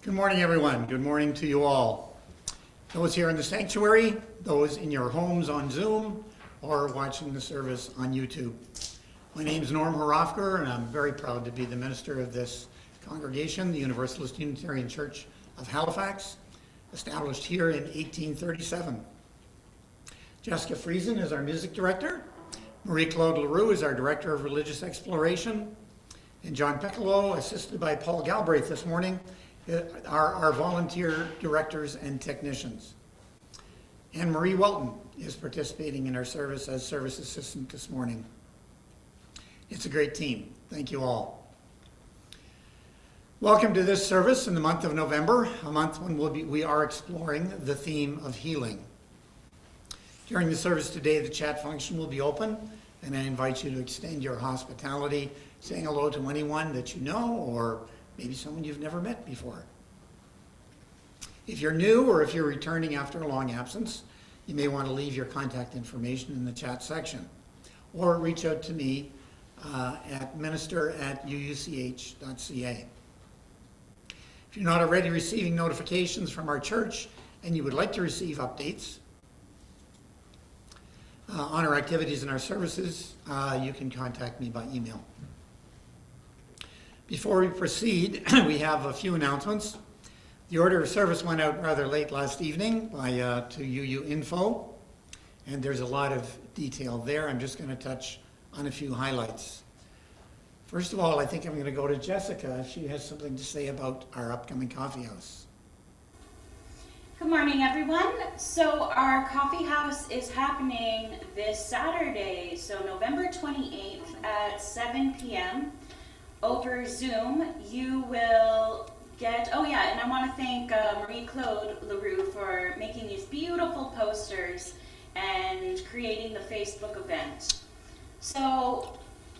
Good morning, everyone. Good morning to you all. Those here in the sanctuary, those in your homes on Zoom, or watching the service on YouTube. My name is Norm Horofker, and I'm very proud to be the minister of this congregation, the Universalist Unitarian Church of Halifax, established here in 1837. Jessica Friesen is our music director. Marie-Claude Leroux is our director of religious exploration. And John Piccolo, assisted by Paul Galbraith this morning, are our volunteer directors and technicians. Anne Marie Welton is participating in our service as service assistant this morning. It's a great team. Thank you all. Welcome to this service in the month of November, a month when we are exploring the theme of healing. During the service today, the chat function will be open, and I invite you to extend your hospitality, saying hello to anyone that you know or maybe someone you've never met before. If you're new or if you're returning after a long absence, you may want to leave your contact information in the chat section or reach out to me at minister@uuch.ca. If you're not already receiving notifications from our church and you would like to receive updates on our activities and our services, you can contact me by email. Before we proceed, we have a few announcements. The order of service went out rather late last evening to UU Info, and there's a lot of detail there. I'm just going to touch on a few highlights. First of all, I think I'm going to go to Jessica if she has something to say about our upcoming coffee house. Good morning, everyone. So our coffee house is happening this Saturday, so November 28th at 7 p.m. over Zoom. You will get, and I want to thank Marie-Claude Leroux for making these beautiful posters and creating the Facebook event. So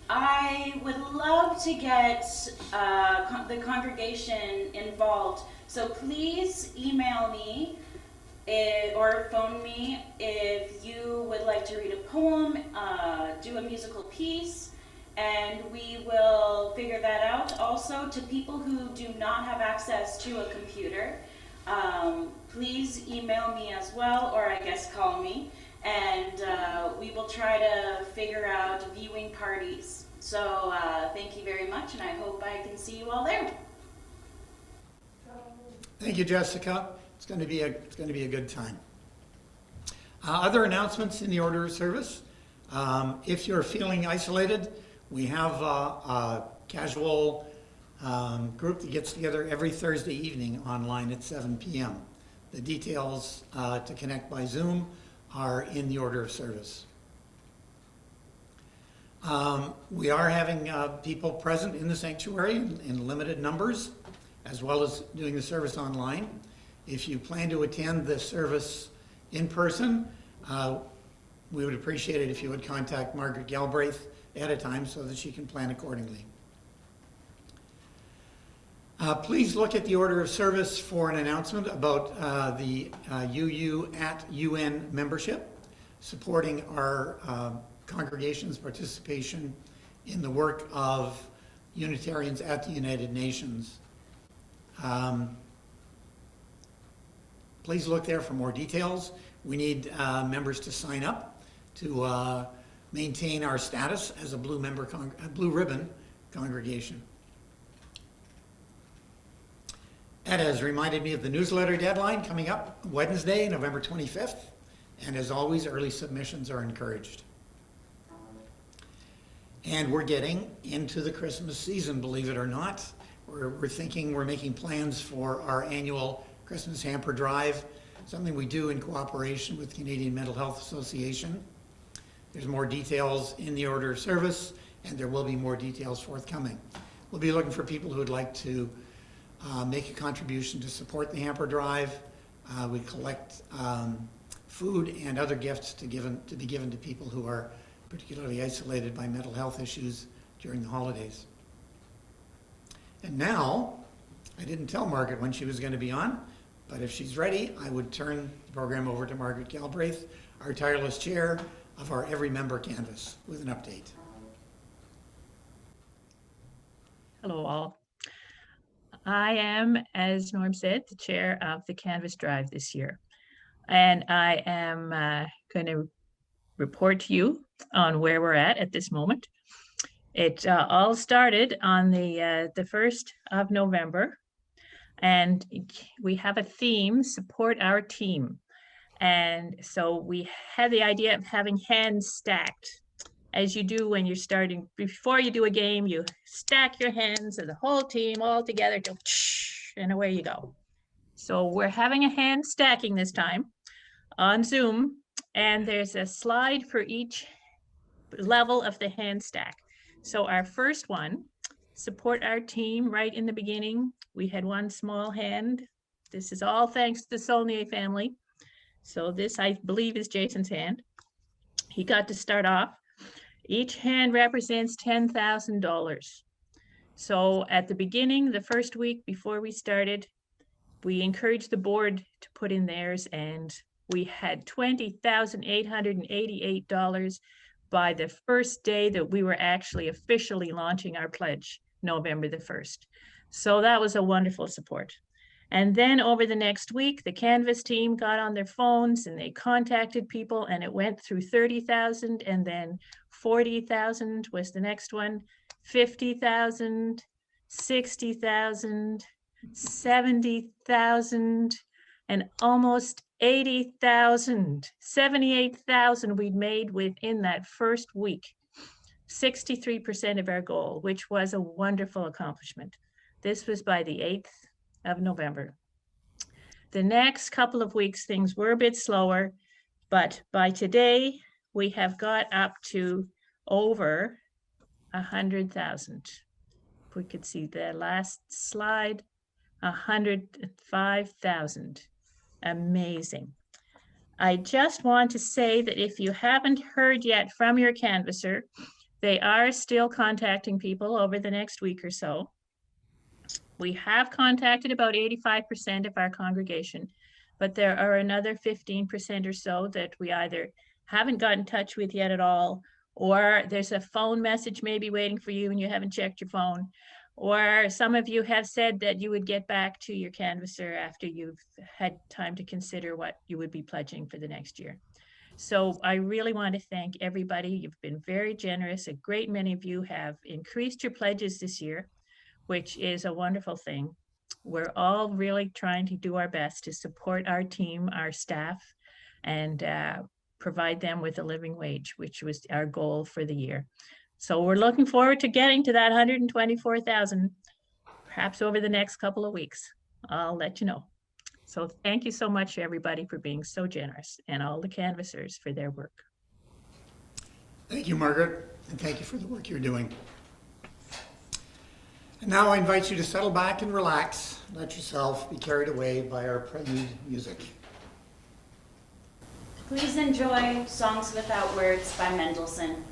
I would love to get the congregation involved. So please email me or phone me if you would like to read a poem, do a musical piece, and we will figure that out. Also, to people who do not have access to a computer, please email me as well, or I guess call me, and we will try to figure out viewing parties. So thank you very much, and I hope I can see you all there. Thank you, Jessica. It's going to be a good time. Other announcements in the order of service. If you're feeling isolated, we have a casual group that gets together every Thursday evening online at 7 p.m. The details to connect by Zoom are in the order of service. We are having people present in the sanctuary in limited numbers, as well as doing the service online. If you plan to attend the service in person, we would appreciate it if you would contact Margaret Galbraith at a time so that she can plan accordingly. Please look at the order of service for an announcement about the UU@UN membership, supporting our congregation's participation in the work of Unitarians at the United Nations. Please look there for more details. We need members to sign up to maintain our status as a blue ribbon congregation. Ed has reminded me of the newsletter deadline coming up Wednesday, November 25th, and as always, early submissions are encouraged. And we're getting into the Christmas season, believe it or not. We're making plans for our annual Christmas hamper drive, something we do in cooperation with Canadian Mental Health Association. There's more details in the order of service, and there will be more details forthcoming. We'll be looking for people who would like to make a contribution to support the hamper drive. We collect food and other gifts to be given to people who are particularly isolated by mental health issues during the holidays. And now, I didn't tell Margaret when she was going to be on, but if she's ready, I would turn the program over to Margaret Galbraith, our tireless chair of our Every Member Canvas, with an update. Hello all. I am, as Norm said, the chair of the Canvas Drive this year. And I am going to report to you on where we're at this moment. It all started on the 1st of November, and we have a theme, support our team. And so we had the idea of having hands stacked, as you do when you're starting. Before you do a game, you stack your hands and the whole team all together, and away you go. So we're having a hand stacking this time on Zoom, and there's a slide for each level of the hand stack. So our first one, support our team, right in the beginning, we had one small hand. This is all thanks to the Saulnier family. So this, I believe, is Jason's hand. He got to start off. Each hand represents $10,000. So at the beginning, the first week before we started, we encouraged the board to put in theirs, and we had $20,888 by the first day that we were actually officially launching our pledge, November the 1st. So that was a wonderful support. And then over the next week, the Canvas team got on their phones and they contacted people, and it went through 30,000, and then 40,000 was the next one, 50,000, 60,000, 70,000, and almost 80,000, 78,000 we'd made within that first week. 63% of our goal, which was a wonderful accomplishment. This was by the 8th of November. The next couple of weeks, things were a bit slower, but by today, we have got up to over 100,000. If we could see the last slide, 105,000. Amazing. I just want to say that if you haven't heard yet from your canvasser, they are still contacting people over the next week or so. We have contacted about 85% of our congregation, but there are another 15% or so that we either haven't gotten in touch with yet at all, or there's a phone message maybe waiting for you and you haven't checked your phone, or some of you have said that you would get back to your canvasser after you've had time to consider what you would be pledging for the next year. So I really want to thank everybody. You've been very generous. A great many of you have increased your pledges this year, which is a wonderful thing. We're all really trying to do our best to support our team, our staff, and provide them with a living wage, which was our goal for the year. So we're looking forward to getting to that 124,000, perhaps over the next couple of weeks. I'll let you know. So thank you so much, everybody, for being so generous, and all the canvassers for their work. Thank you, Margaret, and thank you for the work you're doing. And now I invite you to settle back and relax. Let yourself be carried away by our prelude music. Please enjoy Songs Without Words by Mendelssohn.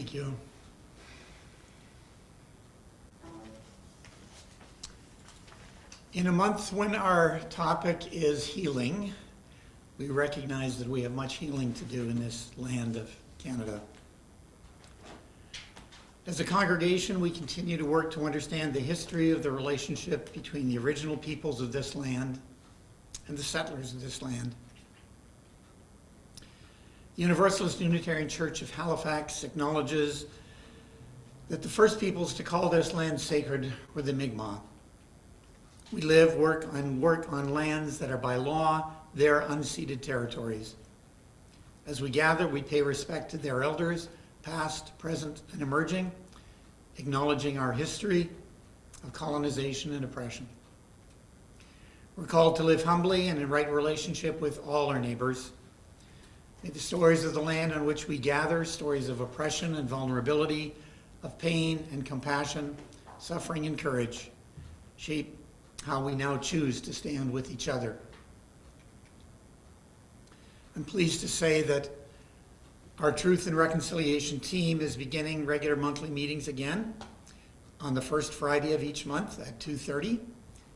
Thank you. In a month when our topic is healing, we recognize that we have much healing to do in this land of Canada. As a congregation, we continue to work to understand the history of the relationship between the original peoples of this land and the settlers of this land. The Universalist Unitarian Church of Halifax acknowledges that the first peoples to call this land sacred were the Mi'kmaq. We live, work on lands that are by law their unceded territories. As we gather, we pay respect to their elders, past, present, and emerging, acknowledging our history of colonization and oppression. We're called to live humbly and in right relationship with all our neighbors. May the stories of the land on which we gather, stories of oppression and vulnerability, of pain and compassion, suffering and courage, shape how we now choose to stand with each other. I'm pleased to say that our Truth and Reconciliation team is beginning regular monthly meetings again on the first Friday of each month at 2:30.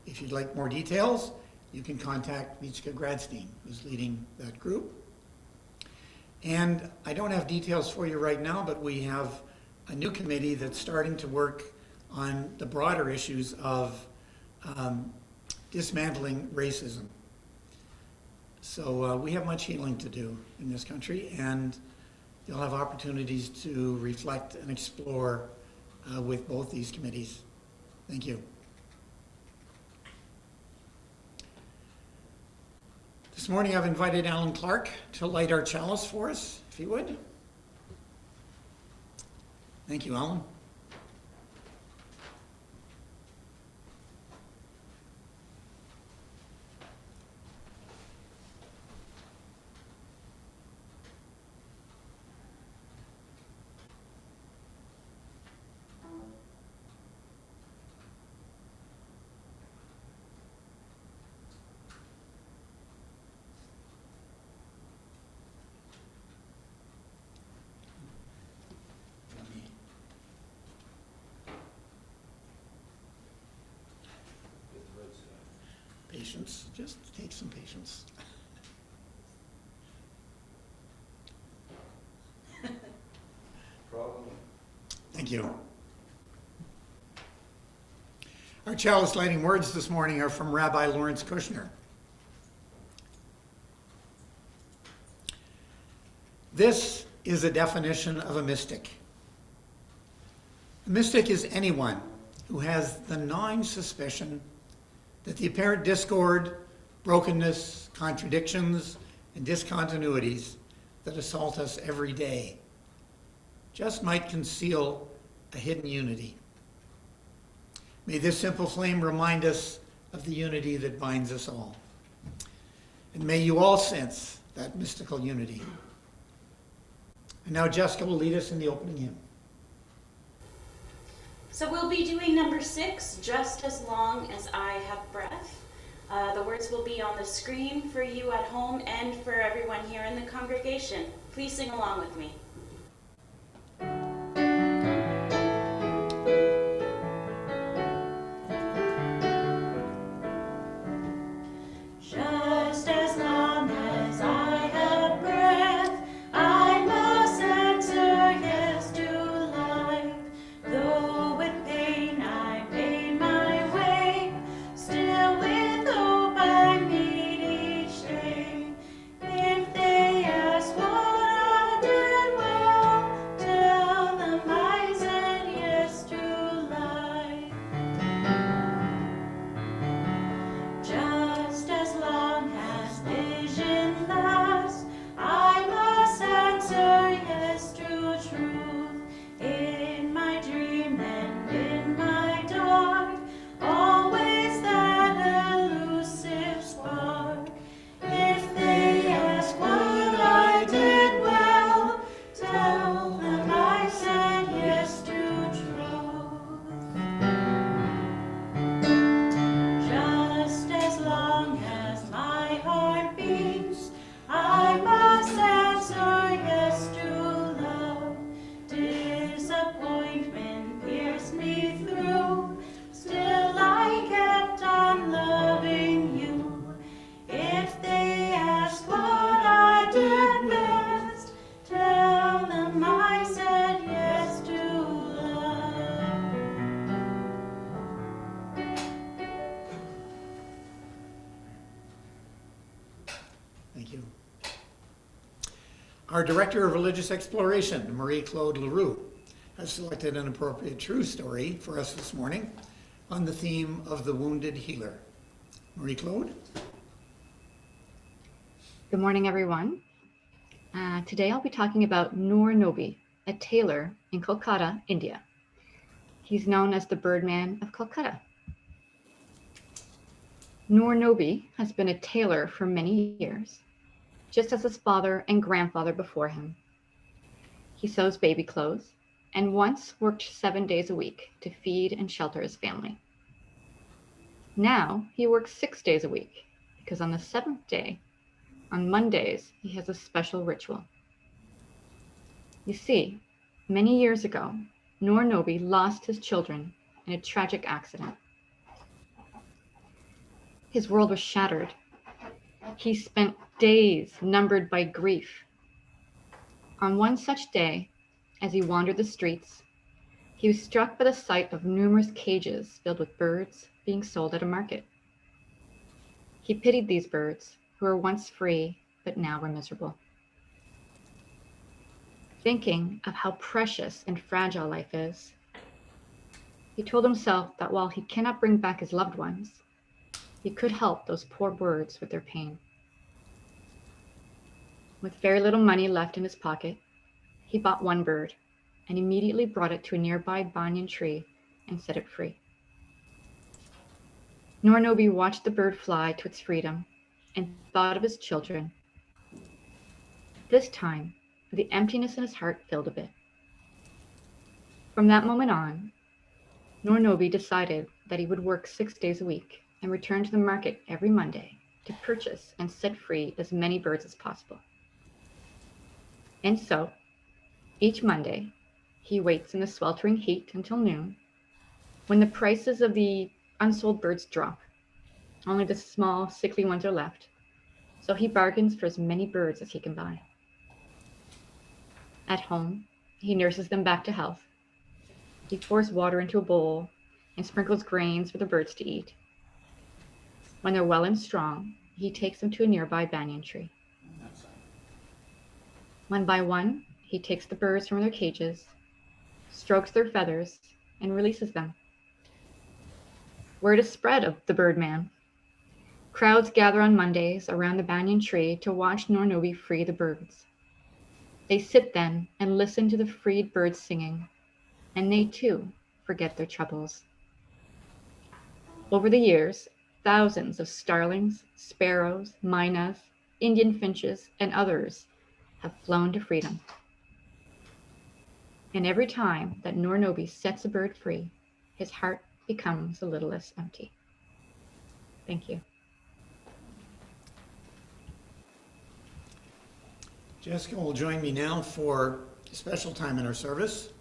If you'd like more details, you can contact Mitska Gradstein, who's leading that group. And I don't have details for you right now, but we have a new committee that's starting to work on the broader issues of dismantling racism. So we have much healing to do in this country, and you'll have opportunities to reflect and explore with both these committees. Thank you. This morning I've invited Alan Clark to light our chalice for us, if he would. Thank you, Alan. Patience, just take some patience. Thank you. Our chalice lighting words this morning are from Rabbi Lawrence Kushner. This is a definition of a mystic. A mystic is anyone who has the gnawing suspicion that the apparent discord, brokenness, contradictions, and discontinuities that assault us every day just might conceal a hidden unity. May this simple flame remind us of the unity that binds us all. And may you all sense that mystical unity. And now Jessica will lead us in the opening hymn. So we'll be doing number 6, Just as Long as I Have Breath. The words will be on the screen for you at home and for everyone here in the congregation. Please sing along with me. Just as long as I have breath, I must answer yes to life. Though with pain I made my way, still with hope I meet each day. If they ask what I did Thank you. Our Director of Religious Exploration, Marie-Claude Leroux, has selected an appropriate true story for us this morning on the theme of the wounded healer. Marie-Claude? Good morning, everyone. Today I'll be talking about Noor Nobi, a tailor in Kolkata, India. He's known as the Birdman of Kolkata. Noor Nobi has been a tailor for many years, just as his father and grandfather before him. He sews baby clothes and once worked 7 days a week to feed and shelter his family. Now he works 6 days a week because on the 7th day, on Mondays, he has a special ritual. You see, many years ago, Noor Nobi lost his children in a tragic accident. His world was shattered. He spent days numbered by grief. On one such day, as he wandered the streets, he was struck by the sight of numerous cages filled with birds being sold at a market. He pitied these birds, who were once free, but now were miserable. Thinking of how precious and fragile life is, he told himself that while he cannot bring back his loved ones, he could help those poor birds with their pain. With very little money left in his pocket, he bought one bird and immediately brought it to a nearby banyan tree and set it free. Noor Nobi watched the bird fly to its freedom and thought of his children. This time, the emptiness in his heart filled a bit. From that moment on, Noor Nobi decided that he would work 6 days a week and return to the market every Monday to purchase and set free as many birds as possible. And so, each Monday, he waits in the sweltering heat until noon, when the prices of the unsold birds drop. Only the small, sickly ones are left, so he bargains for as many birds as he can buy. At home, he nurses them back to health. He pours water into a bowl and sprinkles grains for the birds to eat. When they're well and strong, he takes them to a nearby banyan tree. One by one, he takes the birds from their cages, strokes their feathers, and releases them. Word is spread of the Birdman. Crowds gather on Mondays around the banyan tree to watch Noor Nobi free the birds. They sit then and listen to the freed birds singing, and they too forget their troubles. Over the years, thousands of starlings, sparrows, mynas, Indian finches, and others have flown to freedom. And every time that Noor Nobi sets a bird free, his heart becomes a little less empty. Thank you. Jessica will join me now for a special time in our service.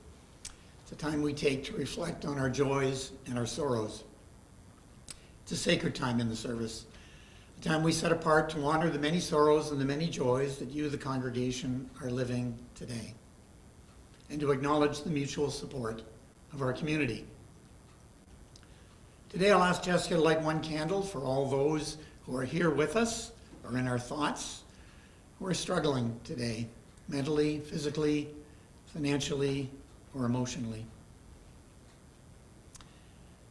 It's a time we take to reflect on our joys and our sorrows. It's a sacred time in the service, a time we set apart to honor the many sorrows and the many joys that you, the congregation, are living today, and to acknowledge the mutual support of our community. Today I'll ask Jessica to light one candle for all those who are here with us or in our thoughts, who are struggling today, mentally, physically, financially, or emotionally.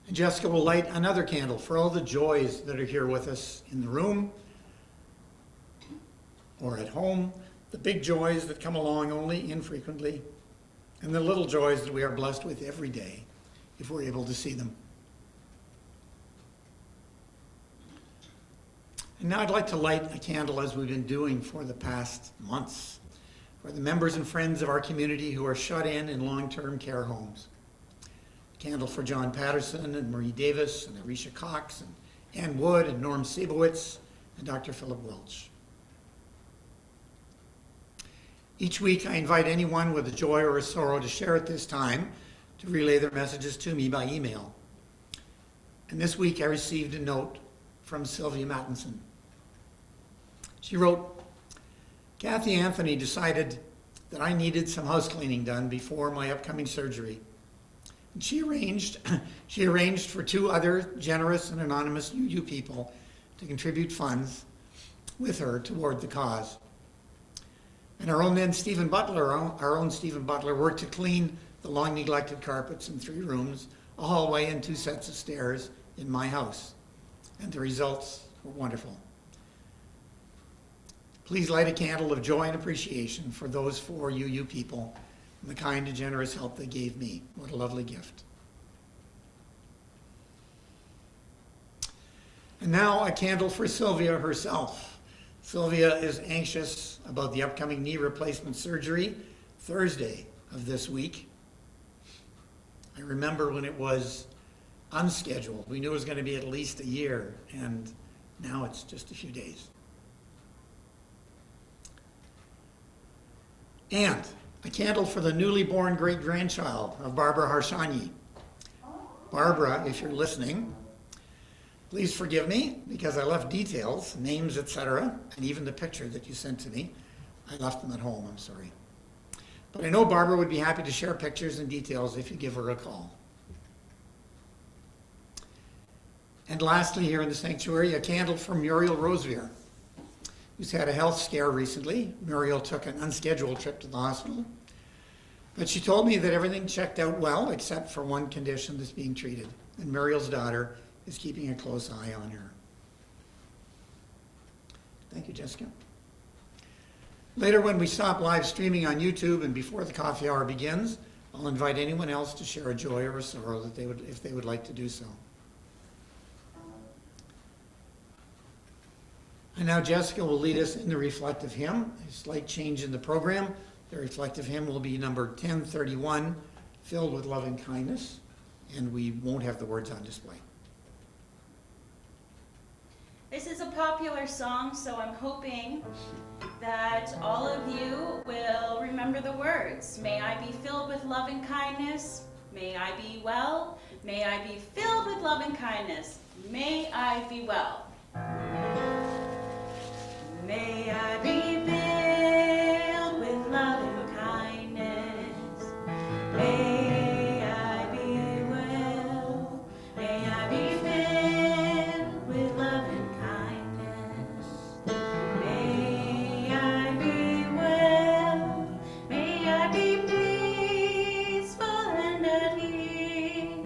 And Jessica will light another candle for all the joys that are here with us in the room or at home, the big joys that come along only infrequently, and the little joys that we are blessed with every day if we're able to see them. And now I'd like to light a candle, as we've been doing for the past months, for the members and friends of our community who are shut in long-term care homes. A candle for John Patterson and Marie Davis and Arisha Cox and Ann Wood and Norm Seibowitz and Dr. Philip Welch. Each week I invite anyone with a joy or a sorrow to share at this time, to relay their messages to me by email. And this week I received a note from Sylvia Mattinson. She wrote, Kathy Anthony decided that I needed some house cleaning done before my upcoming surgery. And she arranged for 2 other generous and anonymous UU people to contribute funds, with her toward the cause. And our own Stephen Butler worked to clean the long neglected carpets in 3 rooms, a hallway, and 2 sets of stairs in my house. And the results were wonderful. Please light a candle of joy and appreciation for those 4 UU people and the kind and generous help they gave me. What a lovely gift. And now a candle for Sylvia herself. Sylvia is anxious about the upcoming knee replacement surgery Thursday of this week. I remember when it was unscheduled. We knew it was going to be at least a year, and now it's just a few days. And a candle for the newly born great-grandchild of Barbara Harsanyi. Barbara, if you're listening, please forgive me because I left details, names, etc., and even the picture that you sent to me. I left them at home, I'm sorry. But I know Barbara would be happy to share pictures and details if you give her a call. And lastly, here in the sanctuary, a candle for Muriel Rosevier, who's had a health scare recently. Muriel took an unscheduled trip to the hospital, but she told me that everything checked out well except for one condition that's being treated, and Muriel's daughter is keeping a close eye on her. Thank you, Jessica. Later, when we stop live streaming on YouTube and before the coffee hour begins, I'll invite anyone else to share a joy or a sorrow that if they would like to do so. And now Jessica will lead us in the reflective hymn. A slight change in the program. The reflective hymn will be number 1031, Filled with Loving Kindness, and we won't have the words on display. This is a popular song, so I'm hoping that all of you will remember the words. May I be filled with loving kindness. May I be well. May I be filled with loving kindness. May I be well. May I be filled with loving kindness. May I be well. May I be filled with loving kindness. May I be well. May I be peaceful and at ease.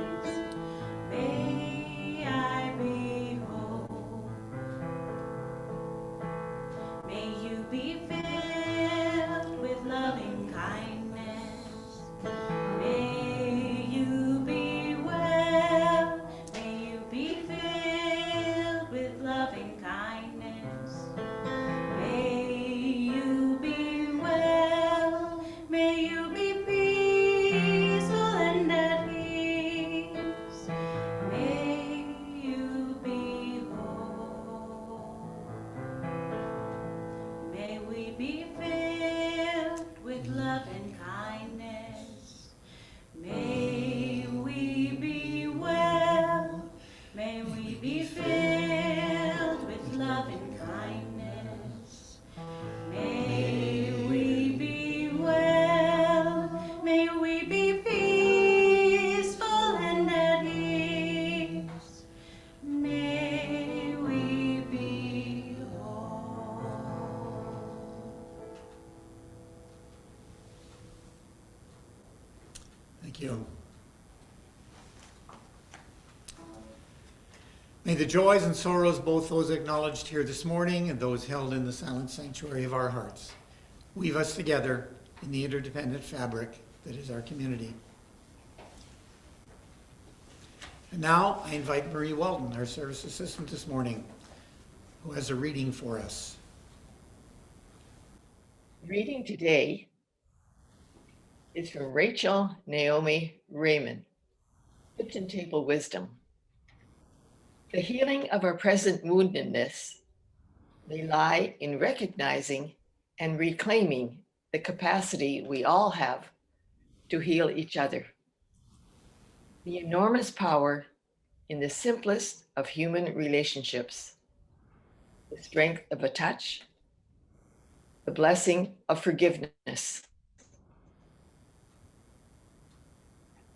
May I be whole. May you be filled with loving kindness. May you be well. May you be filled with loving kindness. May you be well. May you be peaceful and at ease. May you be whole. May we be filled with love and kindness. May we be well. May we be filled with love and kindness. May we be well. May we be peaceful and at ease. May we be whole. Thank you. May the joys and sorrows, both those acknowledged here this morning and those held in the silent sanctuary of our hearts, weave us together in the interdependent fabric that is our community. And now I invite Marie Walton, our service assistant this morning, who has a reading for us. Reading today is from Rachel Naomi Raymond, Kitchen Table Wisdom. The healing of our present woundedness may lie in recognizing and reclaiming the capacity we all have to heal each other. The enormous power in the simplest of human relationships, the strength of a touch, the blessing of forgiveness,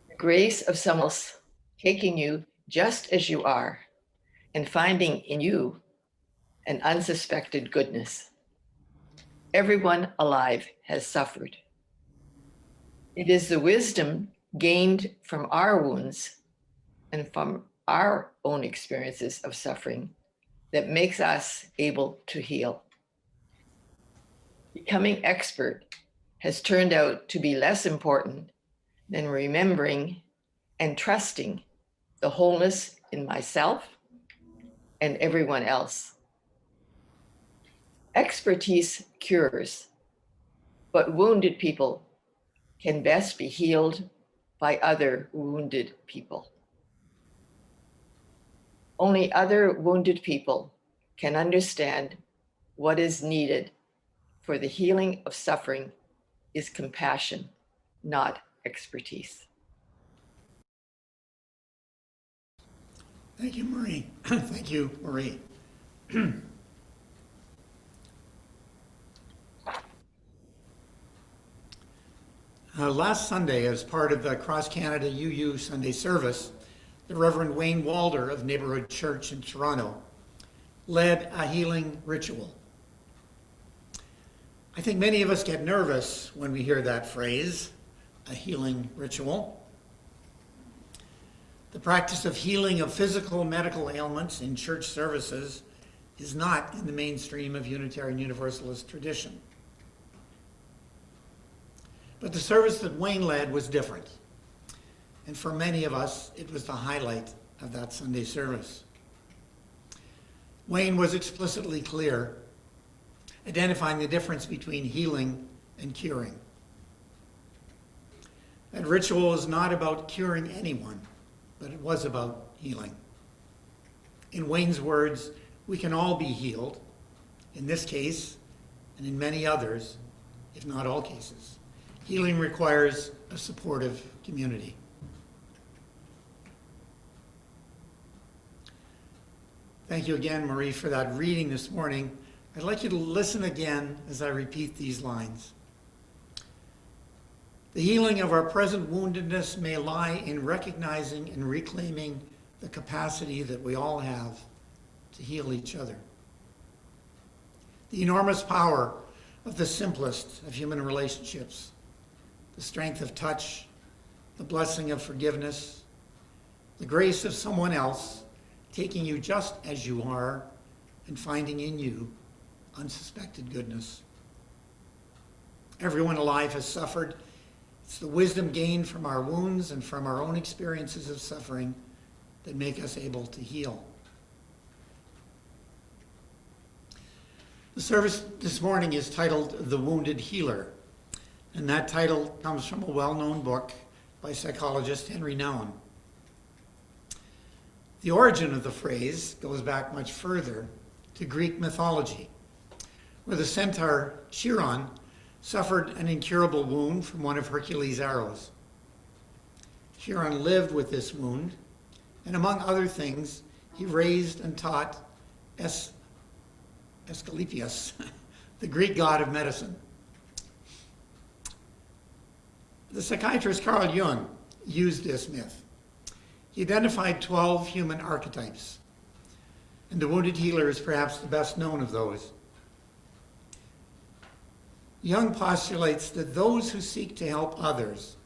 the grace of someone else taking you just as you are and finding in you and unsuspected goodness. Everyone alive has suffered. It is the wisdom gained from our wounds and from our own experiences of suffering that makes us able to heal. Becoming expert has turned out to be less important than remembering and trusting the wholeness in myself and everyone else. Expertise cures, but wounded people can best be healed by other wounded people. Only other wounded people can understand what is needed for the healing of suffering is compassion, not expertise. Thank you, Marie. Thank you, Marie. Last Sunday, as part of the Cross Canada UU Sunday service, the Reverend Wayne Walder of Neighborhood Church in Toronto led a healing ritual. I think many of us get nervous when we hear that phrase, a healing ritual. The practice of healing of physical medical ailments in church services is not in the mainstream of Unitarian Universalist tradition. But the service that Wayne led was different. And for many of us, it was the highlight of that Sunday service. Wayne was explicitly clear, identifying the difference between healing and curing. That ritual was not about curing anyone, but it was about healing. In Wayne's words, we can all be healed, in this case, and in many others, if not all cases. Healing requires a supportive community. Thank you again, Marie, for that reading this morning. I'd like you to listen again as I repeat these lines. The healing of our present woundedness may lie in recognizing and reclaiming the capacity that we all have to heal each other. The enormous power of the simplest of human relationships, the strength of touch, the blessing of forgiveness, the grace of someone else taking you just as you are and finding in you unsuspected goodness. Everyone alive has suffered. It's the wisdom gained from our wounds and from our own experiences of suffering that make us able to heal. The service this morning is titled The Wounded Healer, and that title comes from a well-known book by psychologist Henry Nouwen. The origin of the phrase goes back much further to Greek mythology, where the centaur Chiron suffered an incurable wound from one of Hercules' arrows. Chiron lived with this wound, and among other things, he raised and taught Asclepius, the Greek god of medicine. The psychiatrist Carl Jung used this myth. He identified 12 human archetypes, and the wounded healer is perhaps the best known of those. Jung postulates that those who seek to help others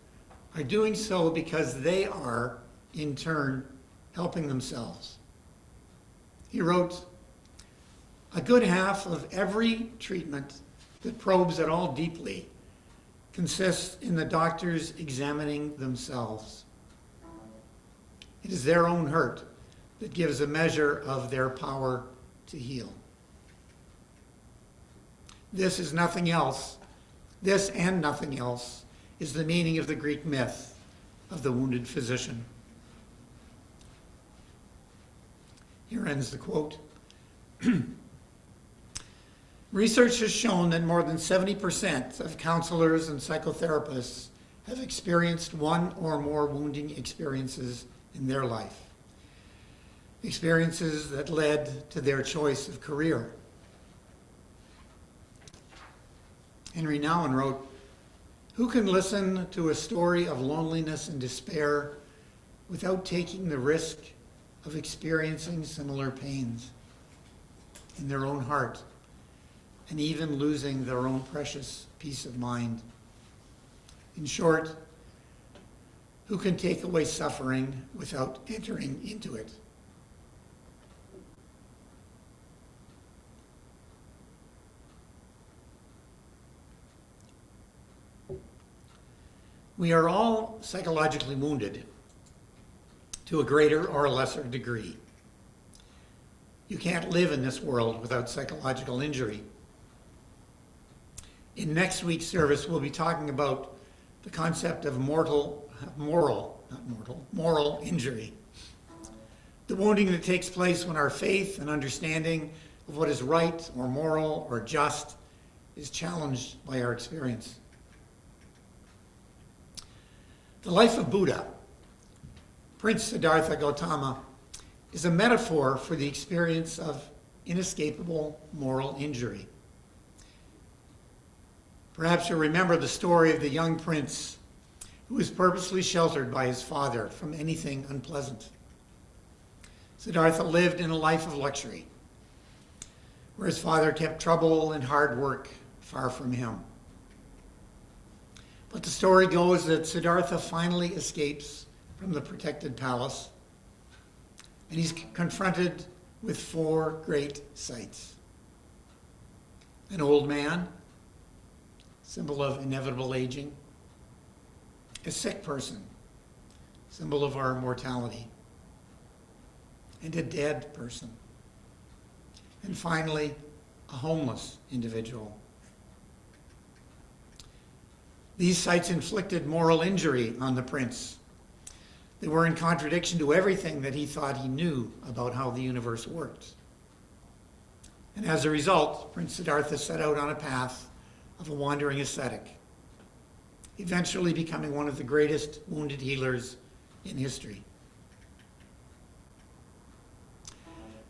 are doing so because they are, in turn, helping themselves. He wrote, "A good half of every treatment that probes at all deeply consists in the doctors examining themselves. It is their own hurt that gives a measure of their power to heal." This and nothing else is the meaning of the Greek myth of the wounded physician. Here ends the quote. Research has shown that more than 70% of counselors and psychotherapists have experienced one or more wounding experiences in their life, experiences that led to their choice of career. Henry Nouwen wrote, "Who can listen to a story of loneliness and despair without taking the risk of experiencing similar pains? in their own heart, and even losing their own precious peace of mind. In short, who can take away suffering without entering into it? We are all psychologically wounded to a greater or a lesser degree. You can't live in this world without psychological injury. In next week's service, we'll be talking about the concept of moral injury. The wounding that takes place when our faith and understanding of what is right or moral or just is challenged by our experience. The life of Buddha, Prince Siddhartha Gautama, is a metaphor for the experience of inescapable moral injury. Perhaps you remember the story of the young prince who was purposely sheltered by his father from anything unpleasant. Siddhartha lived in a life of luxury, where his father kept trouble and hard work far from him. But the story goes that Siddhartha finally escapes from the protected palace, and he's confronted with 4 great sights. An old man, symbol of inevitable aging. A sick person, symbol of our mortality. And a dead person. And finally, a homeless individual. These sights inflicted moral injury on the prince. They were in contradiction to everything that he thought he knew about how the universe worked. And as a result, Prince Siddhartha set out on a path of a wandering ascetic, eventually becoming one of the greatest wounded healers in history.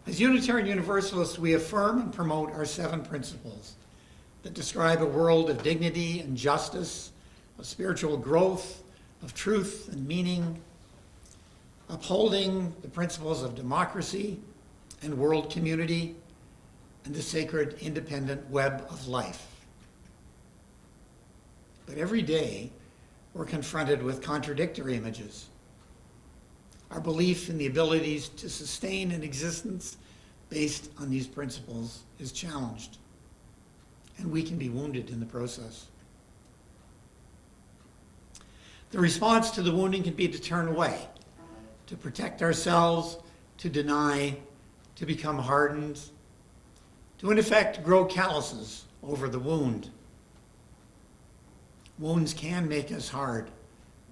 As Unitarian Universalists, we affirm and promote our 7 principles that describe a world of dignity and justice, of spiritual growth, of truth and meaning, upholding the principles of democracy and world community and the sacred independent web of life. But every day, we're confronted with contradictory images. Our belief in the abilities to sustain an existence based on these principles is challenged, and we can be wounded in the process. The response to the wounding can be to turn away, to protect ourselves, to deny, to become hardened, to in effect grow calluses over the wound. Wounds can make us hard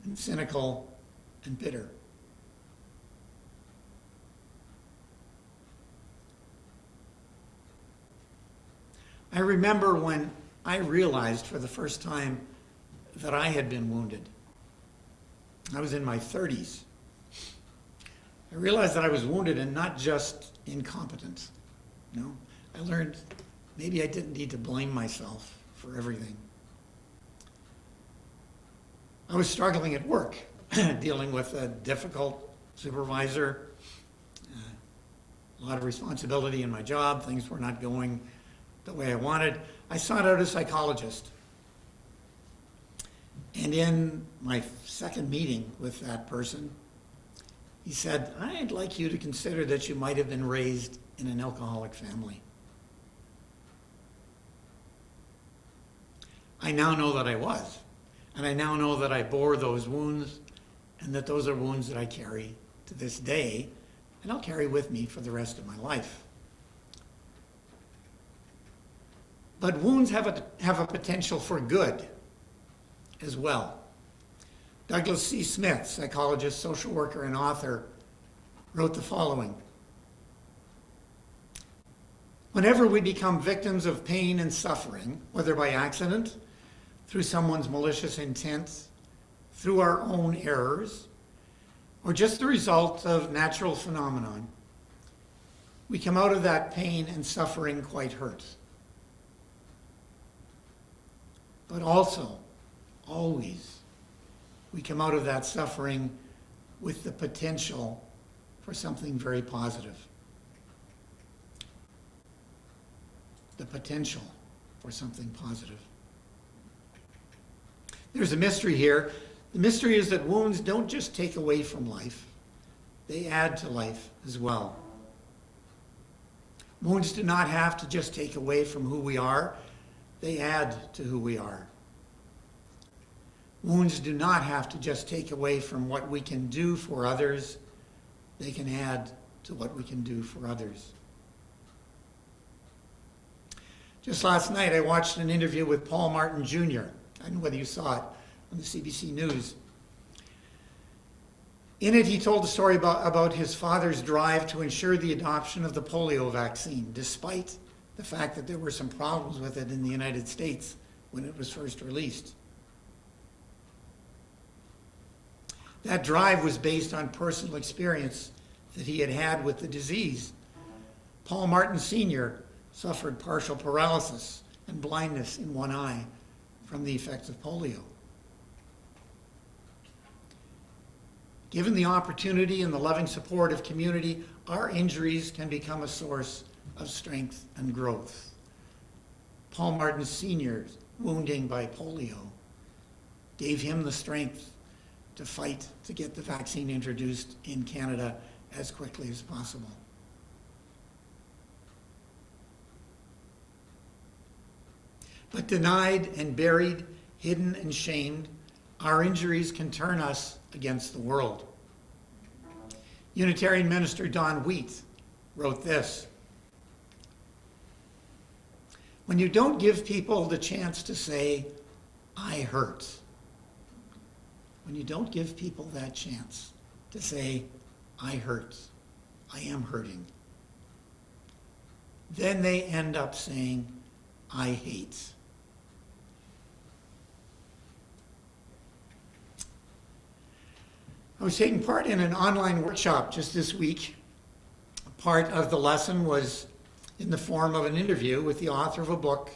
and cynical and bitter. I remember when I realized for the first time that I had been wounded. I was in my 30s. I realized that I was wounded and not just incompetent. I learned maybe I didn't need to blame myself for everything. I was struggling at work, dealing with a difficult supervisor, a lot of responsibility in my job. Things were not going the way I wanted. I sought out a psychologist. And in my second meeting with that person, he said, I'd like you to consider that you might have been raised in an alcoholic family. I now know that I was. And I now know that I bore those wounds and that those are wounds that I carry to this day and I'll carry with me for the rest of my life. But wounds have a potential for good as well. Douglas C. Smith, psychologist, social worker, and author, wrote the following. Whenever we become victims of pain and suffering, whether by accident, through someone's malicious intent, through our own errors, or just the result of natural phenomenon, we come out of that pain and suffering quite hurt. But also, always, we come out of that suffering with the potential for something very positive. the potential for something positive. There's a mystery here. The mystery is that wounds don't just take away from life, they add to life as well. Wounds do not have to just take away from who we are, they add to who we are. Wounds do not have to just take away from what we can do for others, they can add to what we can do for others. Just last night, I watched an interview with Paul Martin Jr. I don't know whether you saw it on the CBC News. In it, he told a story about his father's drive to ensure the adoption of the polio vaccine, despite the fact that there were some problems with it in the United States when it was first released. That drive was based on personal experience that he had had with the disease. Paul Martin Sr. suffered partial paralysis and blindness in one eye from the effects of polio. Given the opportunity and the loving support of community, our injuries can become a source of strength and growth. Paul Martin Sr.'s wounding by polio gave him the strength to fight to get the vaccine introduced in Canada as quickly as possible. But denied and buried, hidden and shamed, our injuries can turn us against the world. Unitarian minister Don Wheat wrote this: when you don't give people the chance to say, I hurt, when you don't give people that chance to say, I hurt, I am hurting, then they end up saying, I hate. I was taking part in an online workshop just this week. Part of the lesson was in the form of an interview with the author of a book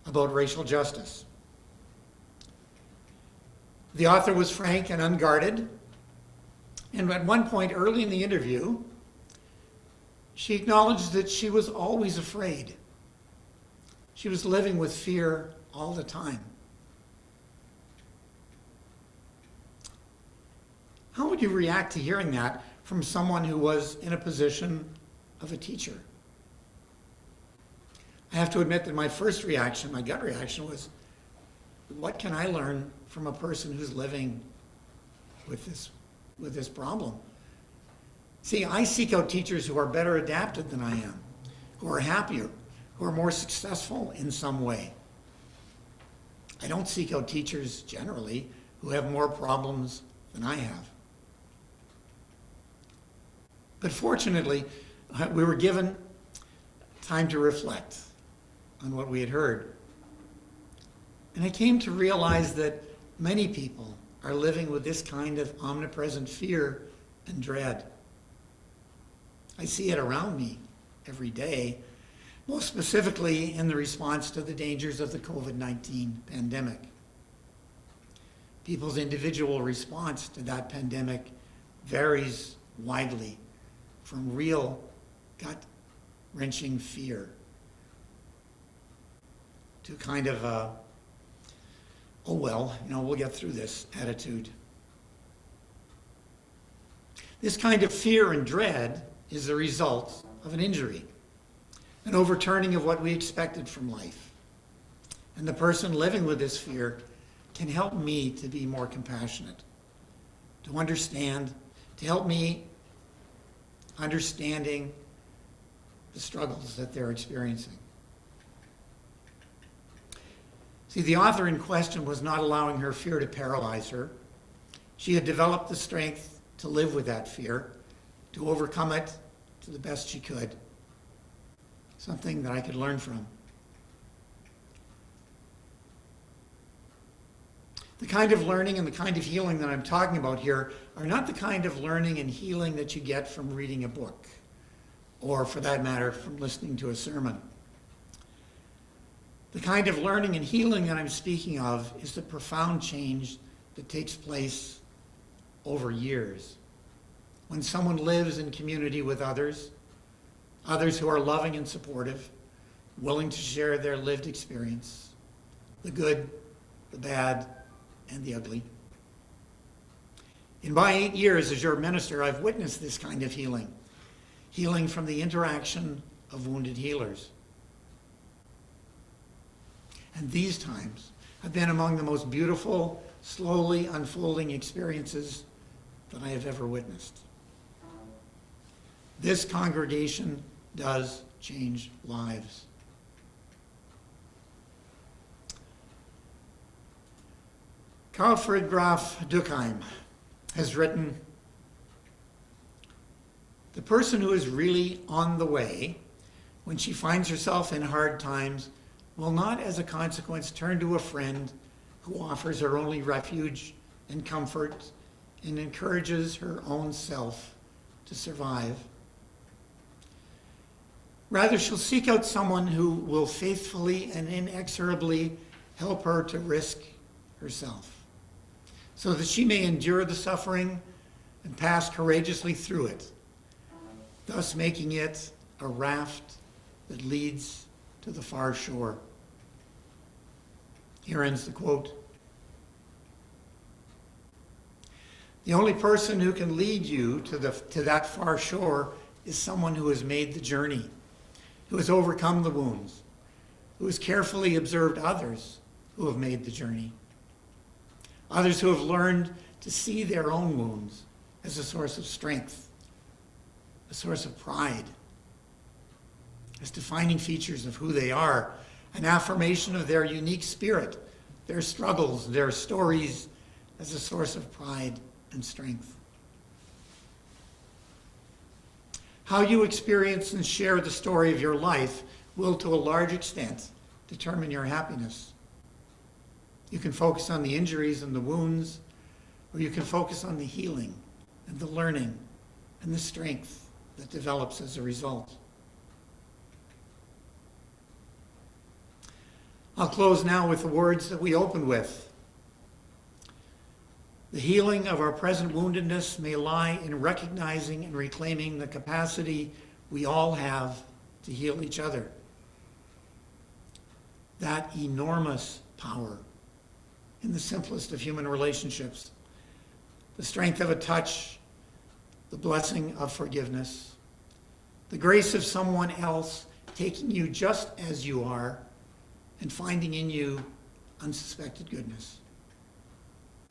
about racial justice. The author was frank and unguarded, and at one point early in the interview, she acknowledged that she was always afraid. She was living with fear all the time. How would you react to hearing that from someone who was in a position of a teacher? I have to admit that my first reaction, my gut reaction was, what can I learn from a person who's living with this problem? See, I seek out teachers who are better adapted than I am, who are happier, who are more successful in some way. I don't seek out teachers generally who have more problems than I have. But fortunately, we were given time to reflect on what we had heard. And I came to realize that many people are living with this kind of omnipresent fear and dread. I see it around me every day, most specifically in the response to the dangers of the COVID-19 pandemic. People's individual response to that pandemic varies widely, from real gut-wrenching fear to kind of a, oh well, we'll get through this attitude. This kind of fear and dread is the result of an injury, an overturning of what we expected from life. And the person living with this fear can help me to be more compassionate, to understand, to help me understanding the struggles that they're experiencing. See, the author in question was not allowing her fear to paralyze her. She had developed the strength to live with that fear, to overcome it to the best she could. Something that I could learn from. The kind of learning and the kind of healing that I'm talking about here are not the kind of learning and healing that you get from reading a book, or for that matter, from listening to a sermon. The kind of learning and healing that I'm speaking of is the profound change that takes place over years. When someone lives in community with others who are loving and supportive, willing to share their lived experience, the good, the bad, and the ugly. In my 8 years as your minister, I've witnessed this kind of healing. Healing from the interaction of wounded healers. And these times have been among the most beautiful, slowly unfolding experiences that I have ever witnessed. This congregation does change lives. Alfred Graf Duckheim has written, "The person who is really on the way, when she finds herself in hard times, will not as a consequence turn to a friend who offers her only refuge and comfort and encourages her own self to survive. Rather, she'll seek out someone who will faithfully and inexorably help her to risk herself, so that she may endure the suffering and pass courageously through it, thus making it a raft that leads to the far shore." Here ends the quote. The only person who can lead you to that far shore is someone who has made the journey, who has overcome the wounds, who has carefully observed others who have made the journey. Others who have learned to see their own wounds as a source of strength, a source of pride, as defining features of who they are, an affirmation of their unique spirit, their struggles, their stories as a source of pride and strength. How you experience and share the story of your life will, to a large extent, determine your happiness. You can focus on the injuries and the wounds, or you can focus on the healing and the learning and the strength that develops as a result. I'll close now with the words that we opened with. The healing of our present woundedness may lie in recognizing and reclaiming the capacity we all have to heal each other. That enormous power in the simplest of human relationships, the strength of a touch, the blessing of forgiveness, the grace of someone else taking you just as you are and finding in you unsuspected goodness.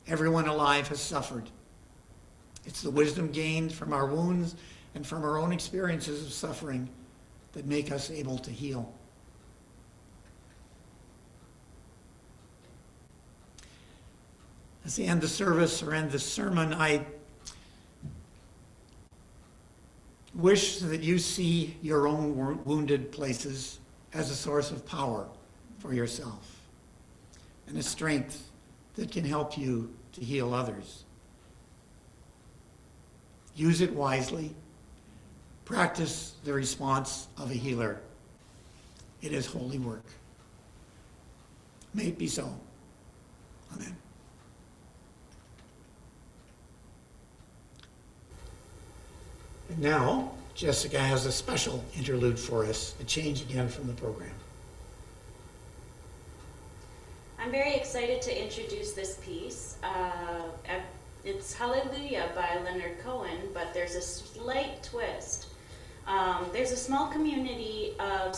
Everyone alive has suffered. It's the wisdom gained from our wounds and from our own experiences of suffering that make us able to heal. As I end the service or end the sermon, I wish that you see your own wounded places as a source of power for yourself and a strength that can help you to heal others. Use it wisely. Practice the response of a healer. It is holy work. May it be so. Amen. And now, Jessica has a special interlude for us, a change again from the program. I'm very excited to introduce this piece. It's Hallelujah by Leonard Cohen, but there's a slight twist. There's a small community of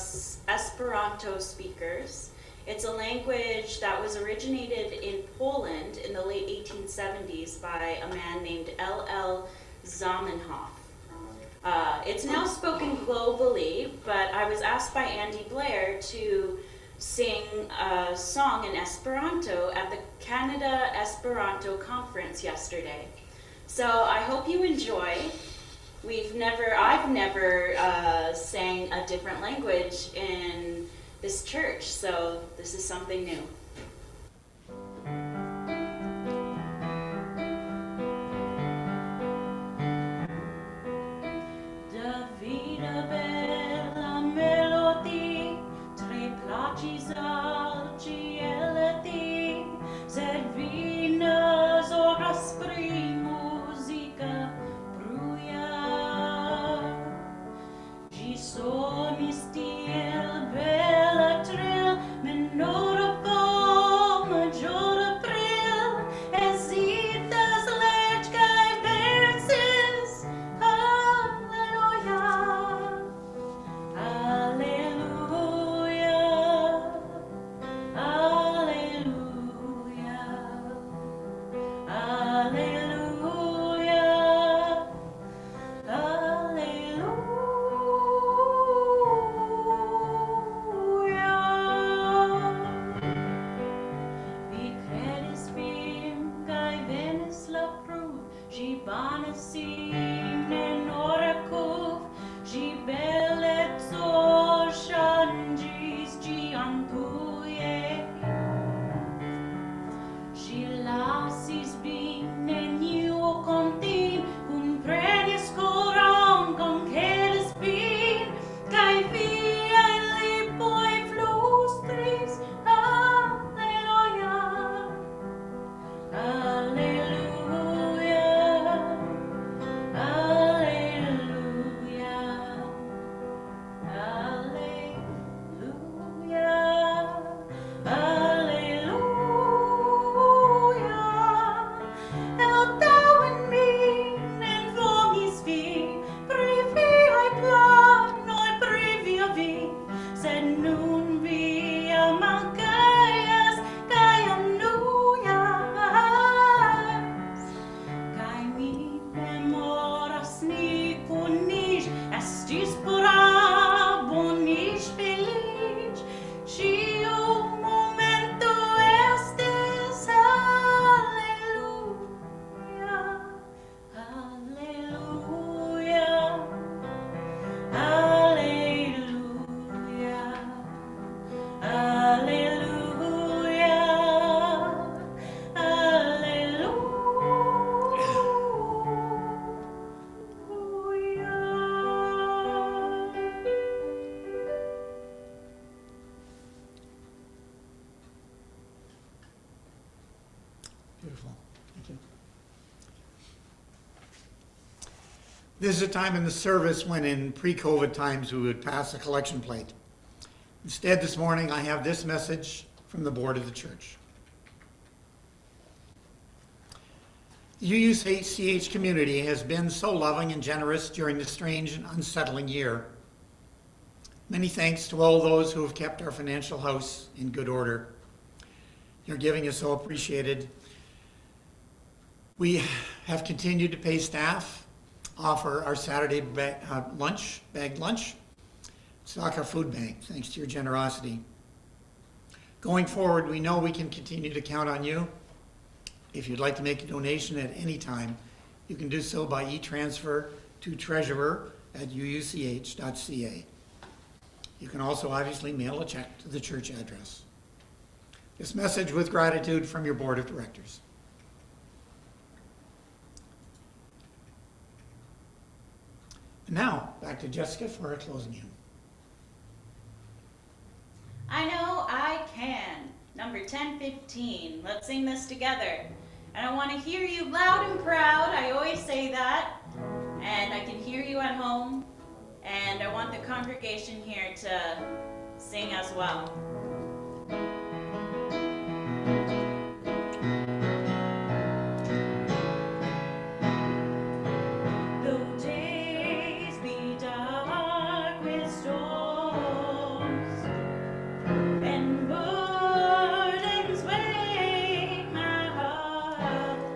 Esperanto speakers. It's a language that was originated in Poland in the late 1870s by a man named L.L. Zamenhof. It's now spoken globally, but I was asked by Andy Blair to sing a song in Esperanto at the Canada Esperanto Conference yesterday. So I hope you enjoy. I've never sang a different language in this church, so this is something new. Sono still Beautiful. Thank you. This is a time in the service when in pre-COVID times we would pass a collection plate. Instead, this morning I have this message from the board of the church. The UUCH community has been so loving and generous during this strange and unsettling year. Many thanks to all those who have kept our financial house in good order. Your giving is so appreciated. We have continued to pay staff, offer our Saturday bagged lunch, stock our food bank, thanks to your generosity. Going forward, we know we can continue to count on you. If you'd like to make a donation at any time, you can do so by e-transfer to treasurer@uuch.ca. You can also obviously mail a check to the church address. This message with gratitude from your board of directors. And now, back to Jessica for our closing hymn. I know I can. Number 1015. Let's sing this together. And I want to hear you loud and proud. I always say that. And I can hear you at home. And I want the congregation here to sing as well. Though days be dark with storms and burdens weigh my heart,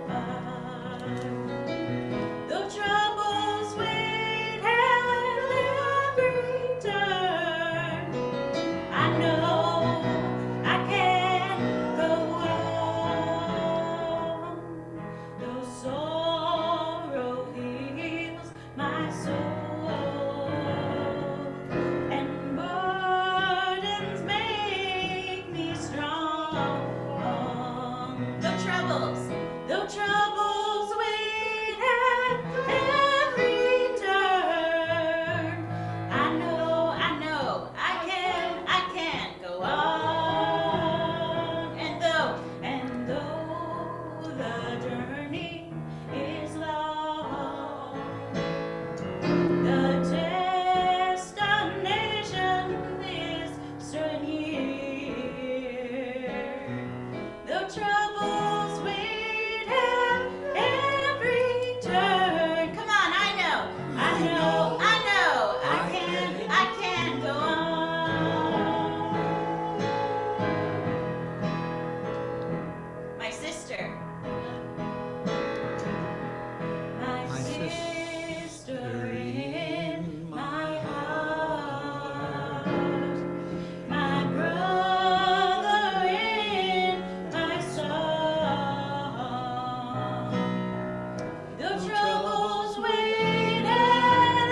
though troubles wait at every turn, I know I can go on. Though sorrow heals my soul and burdens make me strong. Though troubles wait at every turn, I know I can go on. And though the journey is long, the destination is still near. Though troubles wait at every turn. Come on, I know I can go on. My sister. My sister in my heart, my brother in my song. The troubles wait at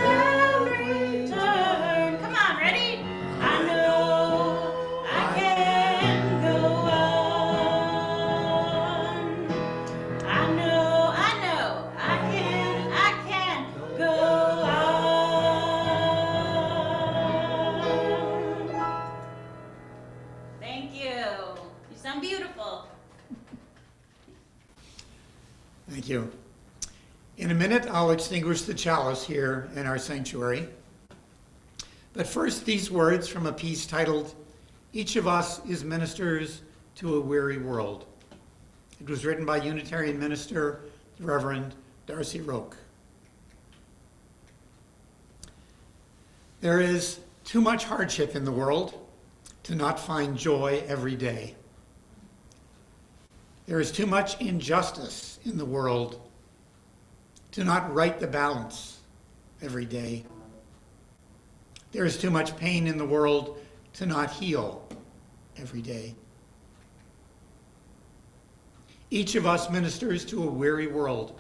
every turn. Come on, ready? I know I can go on. I know I can go on. Thank you. You sound beautiful. Thank you. In a minute, I'll extinguish the chalice here in our sanctuary. But first, these words from a piece titled, "Each of Us is Ministers to a Weary World." It was written by Unitarian minister, the Reverend Darcy Roque. There is too much hardship in the world to not find joy every day. There is too much injustice in the world to not right the balance every day. There is too much pain in the world to not heal every day. Each of us ministers to a weary world.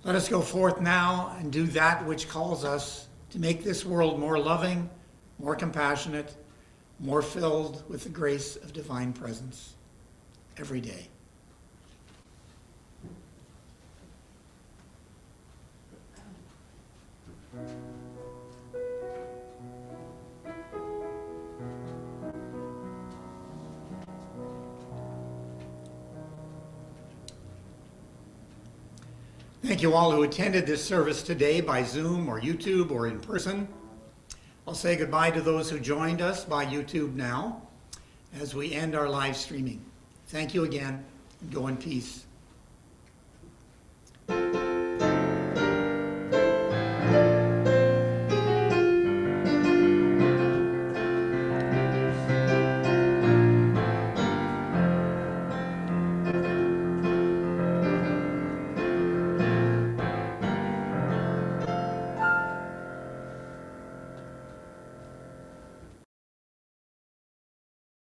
Let us go forth now and do that which calls us to make this world more loving, more compassionate, more filled with the grace of divine presence every day. Thank you all who attended this service today by Zoom or YouTube or in person. I'll say goodbye to those who joined us by YouTube now as we end our live streaming. Thank you again, and go in peace.